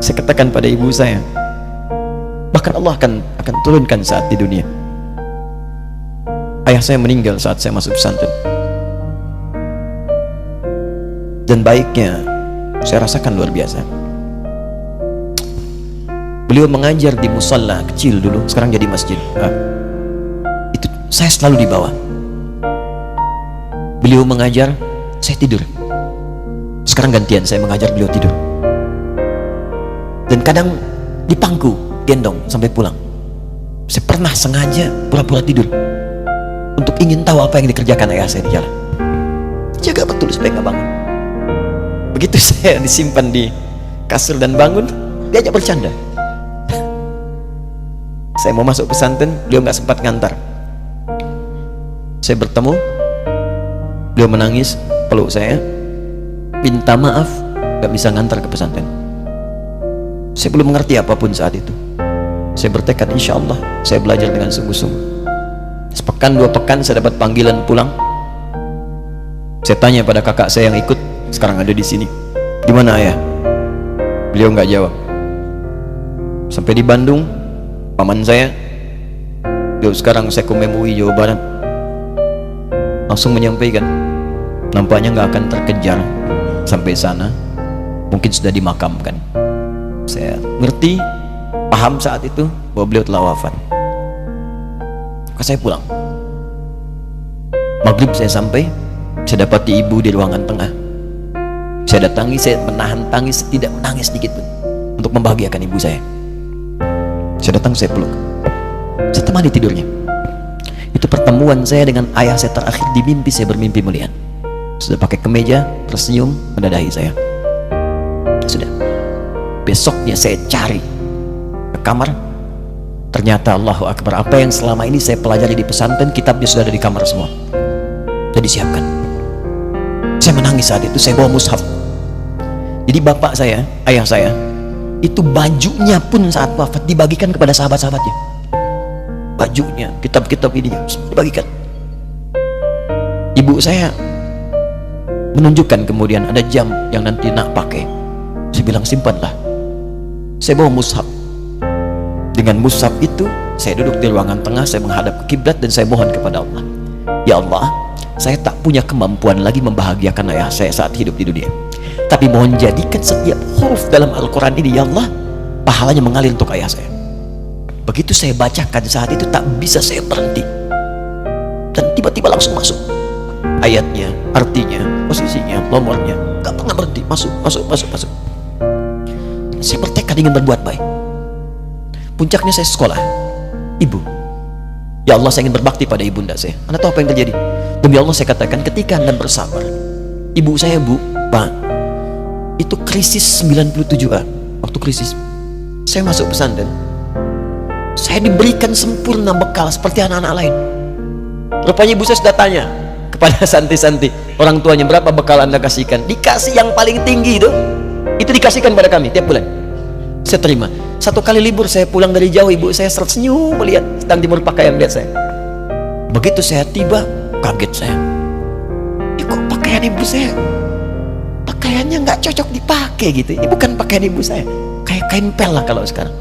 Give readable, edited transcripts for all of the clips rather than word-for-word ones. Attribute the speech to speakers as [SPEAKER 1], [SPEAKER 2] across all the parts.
[SPEAKER 1] Saya katakan pada ibu saya, bahkan Allah akan turunkan saat di dunia. Ayah saya meninggal saat saya masuk pesantren, dan baiknya saya rasakan luar biasa. Beliau mengajar di musalla kecil dulu, sekarang jadi masjid. Itu saya selalu di bawah. Beliau mengajar, saya tidur. Sekarang gantian, saya mengajar, beliau tidur. Dan kadang dipangku, gendong sampai pulang. Saya pernah sengaja pura-pura tidur untuk ingin tahu apa yang dikerjakan ayah saya di jalan. Jaga betul supaya nggak bangun. Begitu saya disimpan di kasur dan bangun, diajak bercanda. Saya mau masuk pesantren, beliau nggak sempat ngantar. Saya bertemu, beliau menangis, peluk saya, minta maaf nggak bisa ngantar ke pesantren. Saya belum mengerti apapun saat itu. Saya bertekad, insya Allah saya belajar dengan sungguh-sungguh. Sepekan 2 pekan saya dapat panggilan pulang. Saya tanya pada kakak saya yang ikut, sekarang ada di sini, di mana ayah? Beliau nggak jawab. Sampai di Bandung, paman saya, beliau sekarang Sekom MUI Jawa Barat, langsung menyampaikan, nampaknya nggak akan terkejar sampai sana, mungkin sudah dimakamkan. Saya ngerti, paham saat itu bahwa beliau telah wafat. Maka saya pulang. Maghrib saya sampai, saya dapati ibu di ruangan tengah. Saya datangi, saya menahan tangis, tidak menangis sedikit pun untuk membahagiakan ibu saya. Saya datang, saya peluk, saya temani tidurnya. Itu pertemuan saya dengan ayah saya terakhir di mimpi. Saya bermimpi melihat sudah pakai kemeja, tersenyum, mendadahi saya. Sudah. Besoknya saya cari ke kamar, ternyata Allahu Akbar, apa yang selama ini saya pelajari di pesantren, kitabnya sudah ada di kamar semua, sudah disiapkan. Saya menangis saat itu. Saya bawa mushaf. Jadi bapak saya, ayah saya, itu bajunya pun saat wafat dibagikan kepada sahabat-sahabatnya. Bajunya, kitab-kitab ini dibagikan. Ibu saya menunjukkan kemudian ada jam yang nanti nak pakai. Saya bilang, simpanlah. Saya bawa mushaf. Dengan mushaf itu saya duduk di ruangan tengah, saya menghadap ke kiblat dan saya mohon kepada Allah, ya Allah, saya tak punya kemampuan lagi membahagiakan ayah saya saat hidup di dunia, tapi mohon jadikan setiap huruf dalam Al-Quran ini, ya Allah, pahalanya mengalir untuk ayah saya. Begitu saya bacakan saat itu, tak bisa saya berhenti, dan tiba-tiba langsung masuk ayatnya, artinya, posisinya, nomornya, gak pernah berhenti, masuk. Saya bertekad ingin berbuat baik. Puncaknya saya sekolah, ibu, ya Allah, saya ingin berbakti pada ibunda saya. Anda tahu apa yang terjadi? Demi Allah saya katakan, ketika Anda bersabar, ibu saya, bu, pak, itu krisis 97A. Waktu krisis saya masuk pesantren, saya diberikan sempurna bekal seperti anak-anak lain. Rupanya ibu saya sudah tanya kepada santi-santi, orang tuanya, berapa bekal Anda kasihkan? Dikasih yang paling tinggi itu dikasihkan pada kami tiap bulan. Saya terima. Satu kali libur saya pulang dari jauh, ibu saya tersenyum melihat sedang timur pakaian lihat saya. Begitu saya tiba, kaget saya. Kok pakaian ibu saya, pakaiannya nggak cocok dipakai gitu. Ini bukan pakaian ibu saya, kayak kain pel lah kalau sekarang.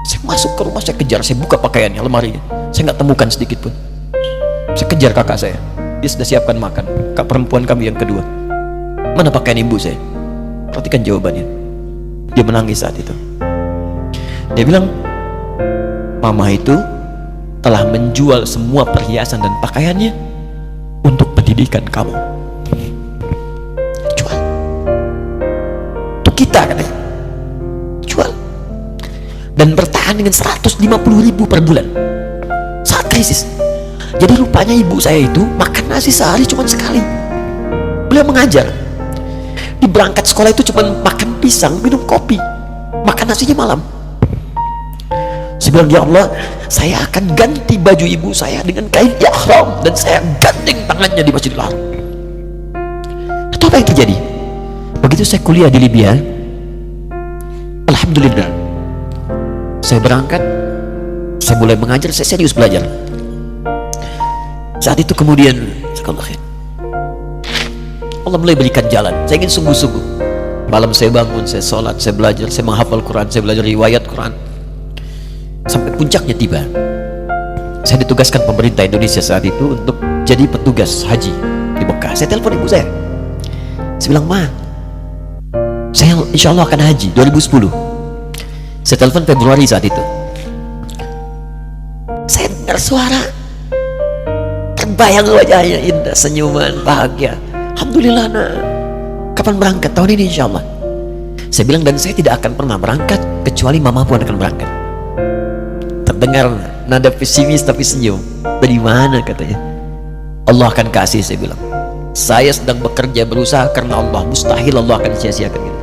[SPEAKER 1] Saya masuk ke rumah, saya kejar, saya buka pakaiannya, lemarinya, saya nggak temukan sedikit pun. Saya kejar kakak saya, dia sudah siapkan makan. Kak perempuan kami yang kedua, mana pakaian ibu saya? Perhatikan jawabannya. Dia menangis saat itu. Dia bilang, mama itu telah menjual semua perhiasan dan pakaiannya untuk pendidikan kamu. Jual. Untuk kita katanya. Jual. Dan bertahan dengan 150.000 per bulan saat krisis. Jadi rupanya ibu saya itu makan nasi sehari cuma sekali. Beliau mengajar. Di berangkat sekolah itu cuma makan pisang, minum kopi, makan nasinya malam. Saya bilang, ya Allah, saya akan ganti baju ibu saya dengan kain ihram dan saya gandeng tangannya di Masjidil Haram. Itu apa yang terjadi? Begitu saya kuliah di Libya, alhamdulillah, saya berangkat, saya mulai mengajar, saya serius belajar. Saat itu kemudian Allah mulai berikan jalan. Saya ingin sungguh-sungguh Malam saya bangun, saya sholat, saya belajar, saya menghafal Quran, saya belajar riwayat Quran. Sampai puncaknya tiba, saya ditugaskan pemerintah Indonesia saat itu untuk jadi petugas haji di Mekah. Saya telepon ibu saya bilang, Ma, saya insya Allah akan haji 2010. Saya telepon Februari saat itu. Saya dengar suara, terbayang wajahnya indah, senyuman, bahagia. Alhamdulillah, nak. Kapan berangkat? Tahun ini insya Allah. Saya bilang, dan saya tidak akan pernah berangkat kecuali mama pun akan berangkat. Terdengar nada pesimis tapi senyum. Dari mana katanya? Allah akan kasih, saya bilang. Saya sedang bekerja, berusaha karena Allah. Mustahil Allah akan sia-siakan gitu.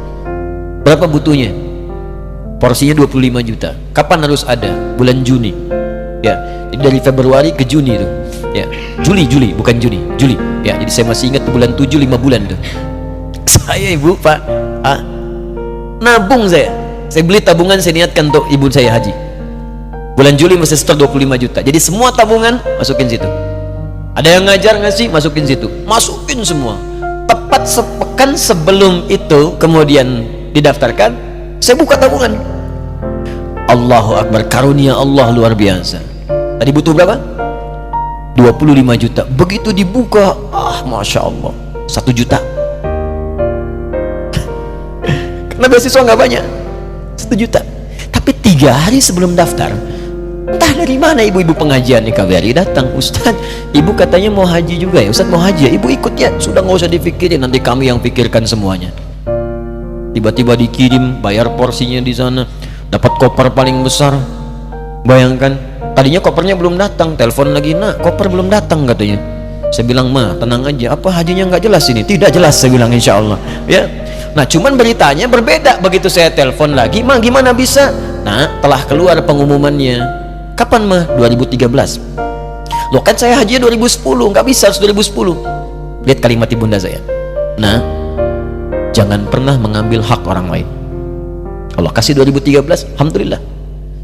[SPEAKER 1] Berapa butuhnya? Porsinya 25 juta. Kapan harus ada? Bulan Juni. Ya, jadi dari Februari ke Juni itu. Ya, Juli bukan Juni, Juli. Ya, jadi saya masih ingat bulan 7, 5 bulan tuh. Saya ibu, Pak, nabung saya beli tabungan, saya niatkan untuk ibu saya haji. Bulan Juli masih setor 25 juta. Jadi semua tabungan masukin situ. Ada yang ngajar ngasih, masukin situ, masukin semua. Tepat sepekan sebelum itu kemudian didaftarkan, saya buka tabungan. Allahu Akbar, karunia Allah luar biasa. Tadi butuh berapa? 25 juta. Begitu dibuka, Masya Allah, 1 juta. Karena beasiswa nggak banyak, 1 juta. Tapi 3 hari sebelum daftar, entah dari mana ibu-ibu pengajian nih KBRI datang, Ustadz, ibu katanya mau haji juga ya, Ustadz mau haji ya, ibu ikut ya. Sudah nggak usah dipikirin, nanti kami yang pikirkan semuanya. Tiba-tiba dikirim, bayar porsinya di sana, dapat koper paling besar. Bayangkan, tadinya kopernya belum datang, telepon lagi, nak, koper belum datang katanya. Saya bilang, Ma, tenang aja, apa hajinya nggak jelas ini? Tidak jelas, saya bilang, insya Allah. Ya. Nah, cuman beritanya berbeda. Begitu saya telepon lagi, Ma, gimana bisa? Nah, telah keluar pengumumannya. Kapan, Ma? 2013. Loh, kan saya haji 2010, nggak bisa, harus 2010. Lihat kalimat ibunda saya. Nah, jangan pernah mengambil hak orang lain. Allah kasih 2013, alhamdulillah.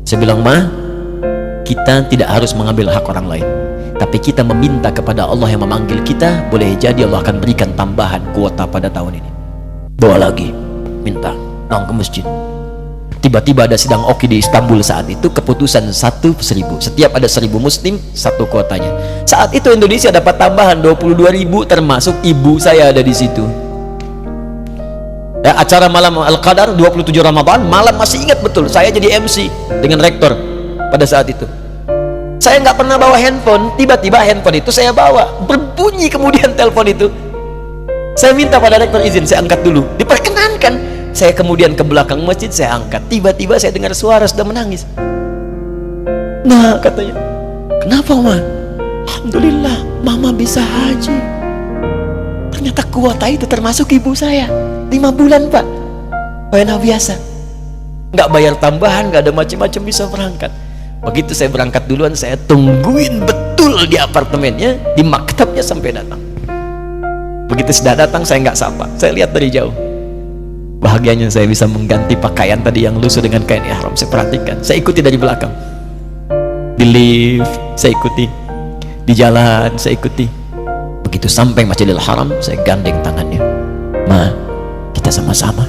[SPEAKER 1] Saya bilang, Ma, kita tidak harus mengambil hak orang lain, tapi kita meminta kepada Allah yang memanggil kita. Boleh jadi Allah akan berikan tambahan kuota pada tahun ini. Doa lagi, minta, ke masjid. Tiba-tiba ada sidang oki di Istanbul saat itu, keputusan 1.000. Setiap ada 1.000 muslim, 1 kuotanya. Saat itu Indonesia dapat tambahan 22.000, termasuk ibu saya ada di situ. Ya, acara malam Al-Qadar 27 Ramadan, malam masih ingat betul, saya jadi MC dengan rektor pada saat itu. Saya nggak pernah bawa handphone, tiba-tiba handphone itu saya bawa, berbunyi kemudian telepon itu. Saya minta pada rektor izin, saya angkat dulu, diperkenankan. Saya kemudian ke belakang masjid, saya angkat. Tiba-tiba saya dengar suara sudah menangis. Nah, katanya, kenapa, Ma? Alhamdulillah, Mama bisa haji. Ternyata kuota itu termasuk ibu saya. 5 bulan, Pak. Wena biasa, nggak bayar tambahan, nggak ada macam-macam, bisa berangkat. Begitu saya berangkat duluan, saya tungguin betul di apartemennya, di maktabnya sampai datang. Begitu sudah datang, saya nggak sapa, saya lihat dari jauh. Bahagianya saya bisa mengganti pakaian tadi yang lusuh dengan kain ihram. Saya perhatikan, saya ikuti dari belakang. Di lift, saya ikuti. Di jalan, saya ikuti. Begitu sampai Masjidil Haram, saya gandeng tangannya. Ma, kita sama-sama.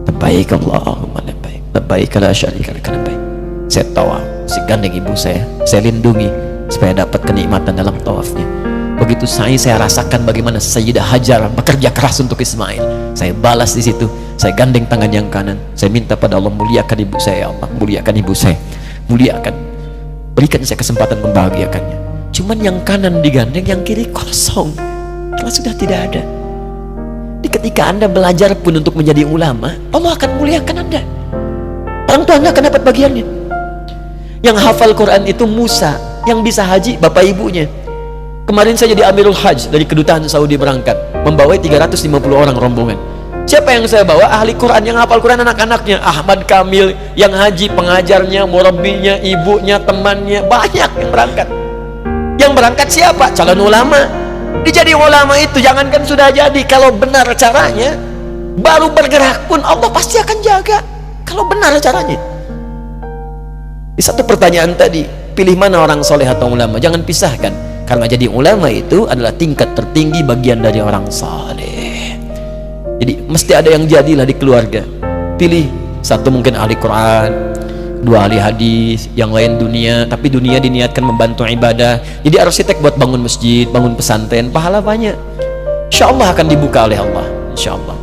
[SPEAKER 1] Labbaik Allahumma labbaik, labbaik la syarika lak labbaik. Saya tawaf, saya gandeng ibu saya lindungi supaya dapat kenikmatan dalam tawafnya. Begitu saya rasakan bagaimana Sayyidah Hajar bekerja keras untuk Ismail. Saya balas di situ, saya gandeng tangan yang kanan, saya minta pada Allah, muliakan ibu saya, ya Allah, muliakan ibu saya, muliakan, berikan saya kesempatan membahagiakannya. Cuman yang kanan digandeng, yang kiri kosong, karena sudah tidak ada. Ketika Anda belajar pun untuk menjadi ulama, Allah akan muliakan Anda. Orang tua Anda akan dapat bagiannya. Yang hafal Quran itu Musa, yang bisa haji bapak ibunya. Kemarin saya jadi Amirul Hajj dari kedutaan Saudi berangkat, membawai 350 orang rombongan. Siapa yang saya bawa? Ahli Quran yang hafal Quran, anak-anaknya. Ahmad Kamil yang haji, pengajarnya, murabbinya, ibunya, temannya, banyak yang berangkat. Yang berangkat siapa? Calon ulama. Dijadi ulama itu jangankan sudah jadi, kalau benar caranya, baru bergerak pun Allah pasti akan jaga. Kalau benar caranya. Di satu pertanyaan tadi, pilih mana orang soleh atau ulama? Jangan pisahkan. Karena jadi ulama itu adalah tingkat tertinggi bagian dari orang saleh. Jadi mesti ada yang jadilah di keluarga. Pilih satu mungkin ahli Quran, dua ahli hadis, yang lain dunia, tapi dunia diniatkan membantu ibadah. Jadi arsitek buat bangun masjid, bangun pesantren, pahala banyak. Insya Allah akan dibuka oleh Allah, insya Allah.